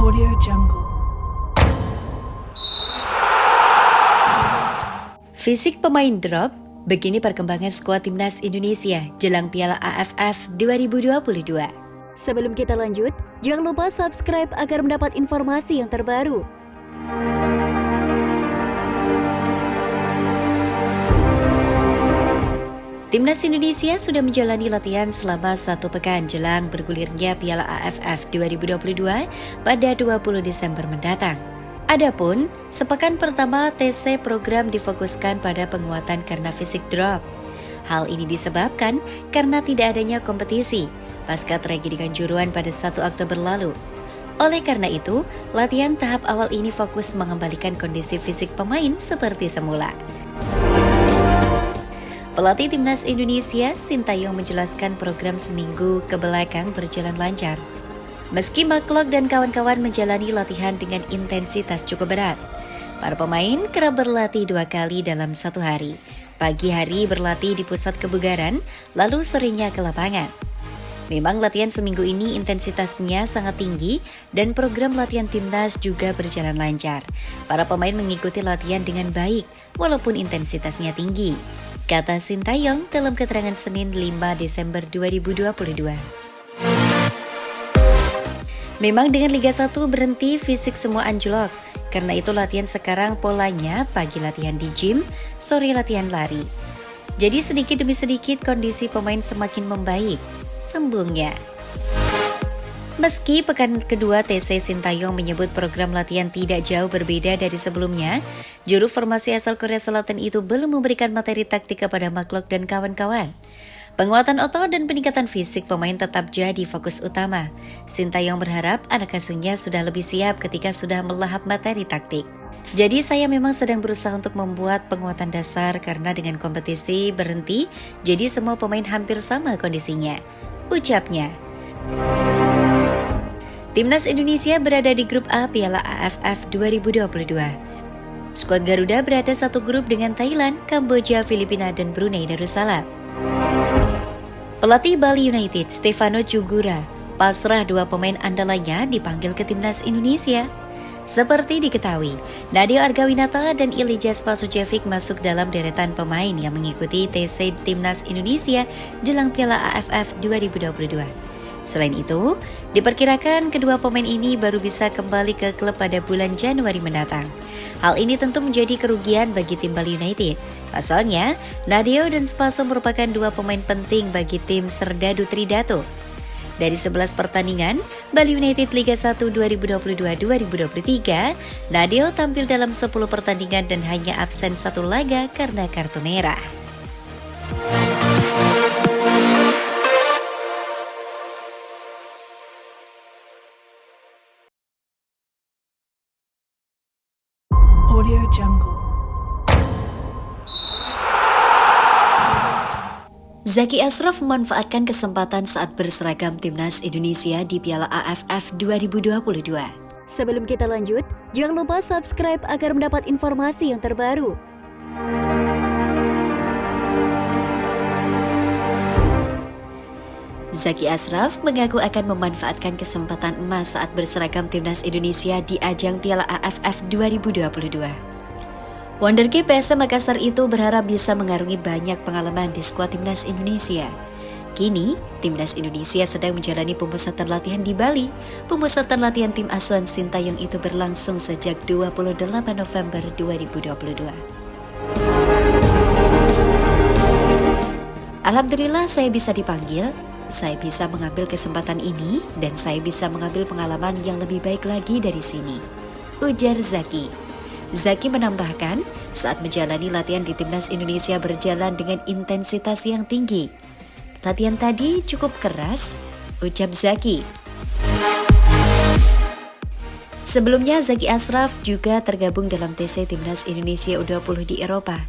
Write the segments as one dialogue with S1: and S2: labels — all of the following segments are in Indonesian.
S1: Audio Jungle.
S2: Fisik pemain drop, begini perkembangan skuad timnas Indonesia jelang Piala AFF 2022.
S3: Sebelum kita lanjut, jangan lupa subscribe agar mendapat informasi yang terbaru.
S2: Timnas Indonesia sudah menjalani latihan selama 1 pekan jelang bergulirnya Piala AFF 2022 pada 20 Desember mendatang. Adapun, sepekan pertama TC program difokuskan pada penguatan karena fisik drop. Hal ini disebabkan karena tidak adanya kompetisi pasca tragedi Kanjuruhan pada 1 Oktober lalu. Oleh karena itu, latihan tahap awal ini fokus mengembalikan kondisi fisik pemain seperti semula. Pelatih Timnas Indonesia, Sintayong menjelaskan program seminggu ke belakang berjalan lancar. Meski McClough dan kawan-kawan menjalani latihan dengan intensitas cukup berat, para pemain kerap berlatih 2 kali dalam 1 hari. Pagi hari berlatih di pusat kebugaran, lalu sorenya ke lapangan. Memang latihan seminggu ini intensitasnya sangat tinggi dan program latihan timnas juga berjalan lancar. Para pemain mengikuti latihan dengan baik walaupun intensitasnya tinggi, kata Sintayong dalam keterangan Senin 5 Desember 2022. Memang dengan Liga 1 berhenti fisik semua anjlok, karena itu latihan sekarang polanya pagi latihan di gym, sore latihan lari. Jadi sedikit demi sedikit kondisi pemain semakin membaik, sambungnya. Meski pekan kedua TC Sintayong menyebut program latihan tidak jauh berbeda dari sebelumnya, juru formasi asal Korea Selatan itu belum memberikan materi taktik kepada McClough dan kawan-kawan. Penguatan otot dan peningkatan fisik pemain tetap jadi fokus utama. Sintayong berharap anak asuhnya sudah lebih siap ketika sudah melahap materi taktik. Jadi saya memang sedang berusaha untuk membuat penguatan dasar karena dengan kompetisi berhenti, jadi semua pemain hampir sama kondisinya, ucapnya. Timnas Indonesia berada di grup A Piala AFF 2022. Skuad Garuda berada satu grup dengan Thailand, Kamboja, Filipina, dan Brunei Darussalam. Pelatih Bali United, Stefano Cugura, pasrah 2 pemain andalannya dipanggil ke Timnas Indonesia. Seperti diketahui, Nadeo Argawinata dan Ilija Spasujevic masuk dalam deretan pemain yang mengikuti TC Timnas Indonesia jelang Piala AFF 2022. Selain itu, diperkirakan kedua pemain ini baru bisa kembali ke klub pada bulan Januari mendatang. Hal ini tentu menjadi kerugian bagi tim Bali United. Pasalnya, Nadeo dan Spaso merupakan 2 pemain penting bagi tim Serdadu Tridatu. Dari 11 pertandingan, Bali United Liga 1 2022-2023, Nadeo tampil dalam 10 pertandingan dan hanya absen 1 laga karena kartu merah.
S1: Audio Jungle.
S2: Zaki Ashraf memanfaatkan kesempatan saat berseragam Timnas Indonesia di Piala AFF 2022.
S3: Sebelum kita lanjut, jangan lupa subscribe agar mendapat informasi yang terbaru.
S2: Zaki Ashraf mengaku akan memanfaatkan kesempatan emas saat berseragam Timnas Indonesia di ajang Piala AFF 2022. Wonderkid PSM Makassar itu berharap bisa mengarungi banyak pengalaman di skuad Timnas Indonesia. Kini, Timnas Indonesia sedang menjalani pemusatan latihan di Bali. Pemusatan latihan tim asuhan Sintayong itu berlangsung sejak 28 November 2022. Alhamdulillah saya bisa dipanggil, saya bisa mengambil kesempatan ini, dan saya bisa mengambil pengalaman yang lebih baik lagi dari sini, ujar Zaki. Zaki menambahkan, saat menjalani latihan di Timnas Indonesia berjalan dengan intensitas yang tinggi. Latihan tadi cukup keras, ucap Zaki. Sebelumnya Zaki Ashraf juga tergabung dalam TC Timnas Indonesia U20 di Eropa.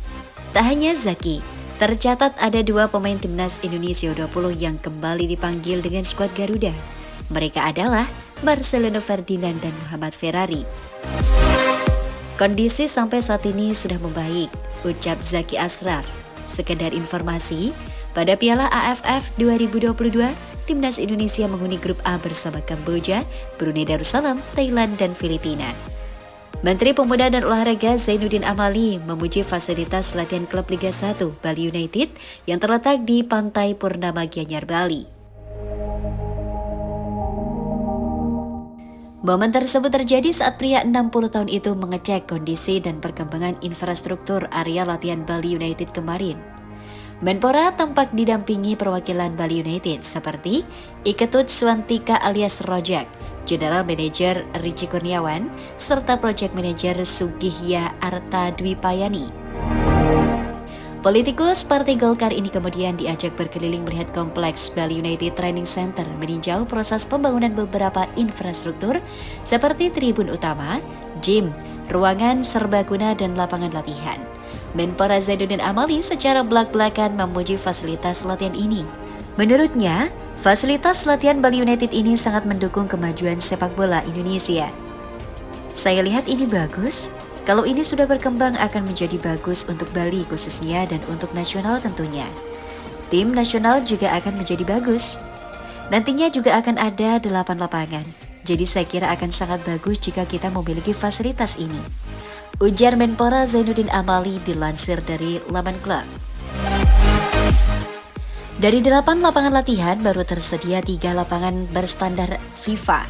S2: Tak hanya Zaki, tercatat ada 2 pemain Timnas Indonesia U20 yang kembali dipanggil dengan skuad Garuda. Mereka adalah Marcelino Ferdinand dan Muhammad Ferrari. Kondisi sampai saat ini sudah membaik, ucap Zaki Ashraf. Sekedar informasi, pada Piala AFF 2022, timnas Indonesia menghuni grup A bersama Kamboja, Brunei Darussalam, Thailand, dan Filipina. Menteri Pemuda dan Olahraga Zainuddin Amali memuji fasilitas latihan klub Liga 1 Bali United yang terletak di Pantai Purnama Gianyar, Bali. Momen tersebut terjadi saat pria 60 tahun itu mengecek kondisi dan perkembangan infrastruktur area latihan Bali United kemarin. Menpora tampak didampingi perwakilan Bali United seperti Iketut Swantika alias Rojak, General Manager Richie Kurniawan, serta Project Manager Sugihya Arta Dwipayani. Politikus Partai Golkar ini kemudian diajak berkeliling melihat kompleks Bali United Training Center meninjau proses pembangunan beberapa infrastruktur seperti tribun utama, gym, ruangan serbaguna, dan lapangan latihan. Menpora Zainuddin Amali secara belak-belakan memuji fasilitas latihan ini. Menurutnya, fasilitas latihan Bali United ini sangat mendukung kemajuan sepak bola Indonesia. Saya lihat ini bagus. Kalau ini sudah berkembang akan menjadi bagus untuk Bali khususnya dan untuk nasional tentunya. Tim nasional juga akan menjadi bagus. Nantinya juga akan ada 8 lapangan. Jadi saya kira akan sangat bagus jika kita memiliki fasilitas ini. Ujar Menpora Zainuddin Amali dilansir dari laman klub. Dari 8 lapangan latihan baru tersedia 3 lapangan berstandar FIFA.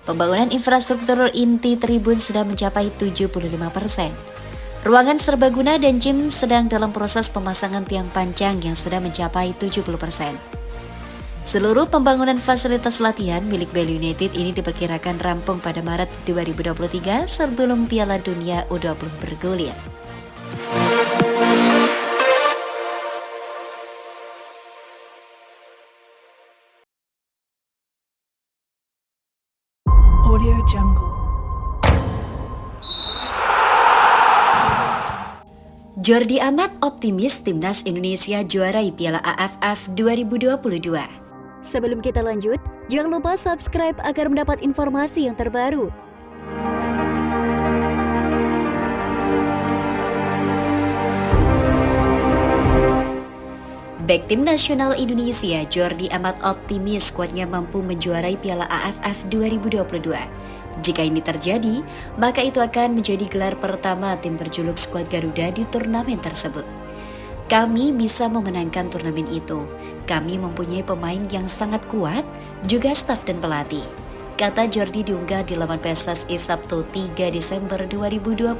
S2: Pembangunan infrastruktur inti tribun sudah mencapai 75%. Ruangan serbaguna dan gym sedang dalam proses pemasangan tiang panjang yang sudah mencapai 70%. Seluruh pembangunan fasilitas latihan milik Bali United ini diperkirakan rampung pada Maret 2023 sebelum Piala Dunia U20 bergulir.
S1: Audio Jungle.
S2: Jordi Amat optimis timnas Indonesia juarai Piala AFF 2022.
S3: Sebelum kita lanjut, jangan lupa subscribe agar mendapat informasi yang terbaru.
S2: Bek tim nasional Indonesia Jordi Amat optimis skuadnya mampu menjuarai Piala AFF 2022. Jika ini terjadi, maka itu akan menjadi gelar pertama tim berjuluk skuad Garuda di turnamen tersebut. Kami bisa memenangkan turnamen itu. Kami mempunyai pemain yang sangat kuat, juga staf dan pelatih, kata Jordi diunggah di laman PSSI Sabtu 3 Desember 2022.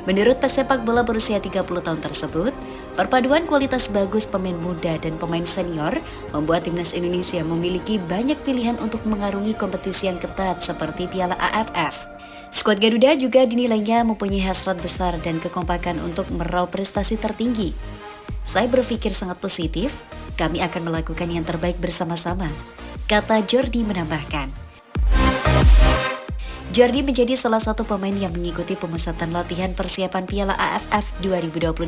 S2: Menurut pesepak bola berusia 30 tahun tersebut, perpaduan kualitas bagus pemain muda dan pemain senior membuat timnas Indonesia memiliki banyak pilihan untuk mengarungi kompetisi yang ketat seperti Piala AFF. Skuad Garuda juga dinilainya mempunyai hasrat besar dan kekompakan untuk meraup prestasi tertinggi. Saya berpikir sangat positif, kami akan melakukan yang terbaik bersama-sama, kata Jordi menambahkan. Jordi menjadi salah satu pemain yang mengikuti pemusatan latihan persiapan Piala AFF 2022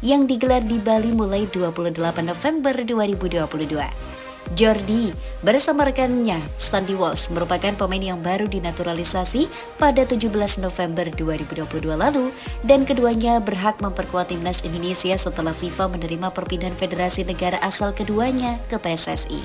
S2: yang digelar di Bali mulai 28 November 2022. Jordi bersama rekannya Sandy Walsh merupakan pemain yang baru dinaturalisasi pada 17 November 2022 lalu dan keduanya berhak memperkuat timnas Indonesia setelah FIFA menerima perpindahan federasi negara asal keduanya ke PSSI.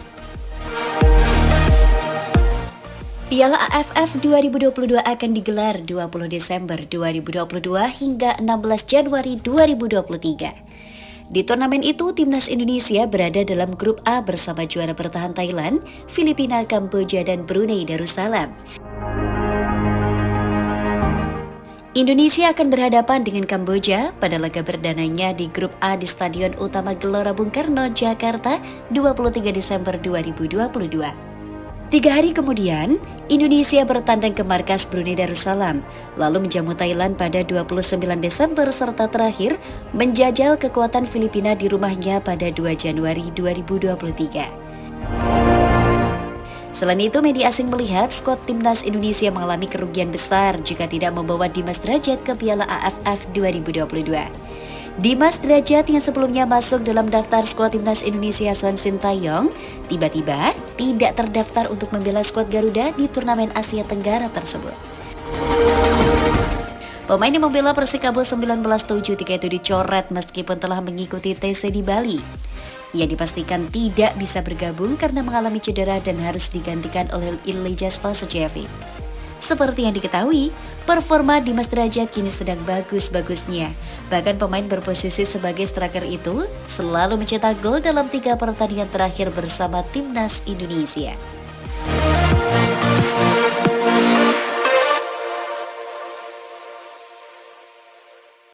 S2: Piala AFF 2022 akan digelar 20 Desember 2022 hingga 16 Januari 2023. Di turnamen itu, timnas Indonesia berada dalam grup A bersama juara bertahan Thailand, Filipina, Kamboja, dan Brunei Darussalam. Indonesia akan berhadapan dengan Kamboja pada laga berdananya di grup A di Stadion Utama Gelora Bung Karno, Jakarta, 23 Desember 2022. 3 hari kemudian, Indonesia bertandang ke markas Brunei Darussalam, lalu menjamu Thailand pada 29 Desember serta terakhir menjajal kekuatan Filipina di rumahnya pada 2 Januari 2023. Selain itu, media asing melihat skuad timnas Indonesia mengalami kerugian besar jika tidak membawa Dimas Derajat ke Piala AFF 2022. Dimas Derajat yang sebelumnya masuk dalam daftar skuad timnas Indonesia Son Sintayong tiba-tiba tidak terdaftar untuk membela skuad Garuda di turnamen Asia Tenggara tersebut. Pemain yang membela Persikabo 1973 itu dicoret meskipun telah mengikuti TC di Bali. Ia dipastikan tidak bisa bergabung karena mengalami cedera dan harus digantikan oleh Ilija Spasojevic. Seperti yang diketahui, performa Dimas Derajat kini sedang bagus-bagusnya. Bahkan pemain berposisi sebagai striker itu selalu mencetak gol dalam 3 pertandingan terakhir bersama timnas Indonesia.